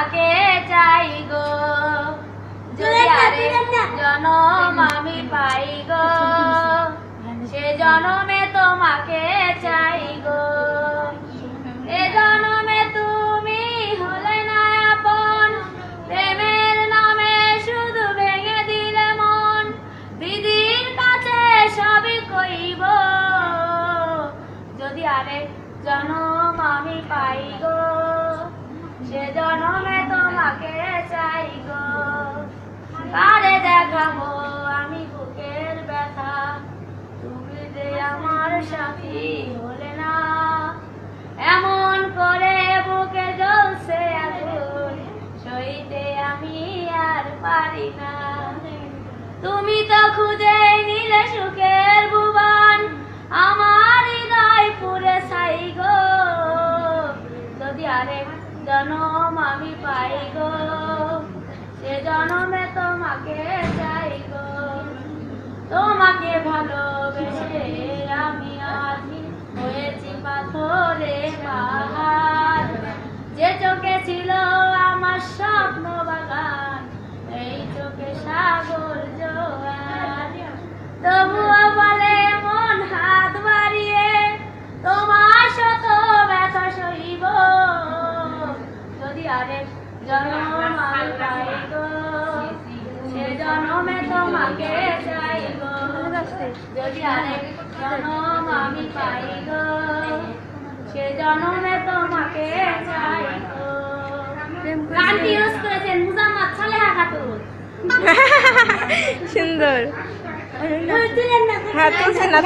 তোমাকে চাই গো, যদি আরেক জনম আমি পাই গো, সে জনমে তোমাকে চাই গো। এ জনমে তুমি হলে না আপন, প্রেমের নামে শুধু ভেঙে দিলে মন। বিধির কাছে সবই কইব, যদি আরেক জনম আমি পাই গো, সে জনমে তোমাকে চাই গো। কারে দেখাবো আমি বুকের ব্যথা, তুমি যে আমার সাথী হলে না। এমন করে বুকে জ্বলছে আগুন, সইতে আমি আর পারি না। তুমি তো খুঁজে নিলে সুখের ভুবন, আমার হৃদয় পুরে ছাই গো, যদি আরেক জনম আমি পাই গো, সে জনমে তোমাকে চাই গো। তোমাকে ভালোবেসে আমি আজ হয়েছি পাথরে পাহাড়, যে চোখে ছিল আমার স্বপ্ন বাগান, এই চোখে সাগর জোয়ার। তবুও বলে মন হাত বাড়িয়ে, তোমার শত ব্যথা সইব, যদি আরেক জনম আমি পাই গো, সে জনমে তোমাকে চাই গো, যদি আরেক জনম আমি পাই গো, সে জনমে তোমাকে চাই গো। গানটি ইউজ করেছেন মুজাম্মাদ সালেহা খাতুন। সুন্দর। হ্যাঁ, তুলছেন না।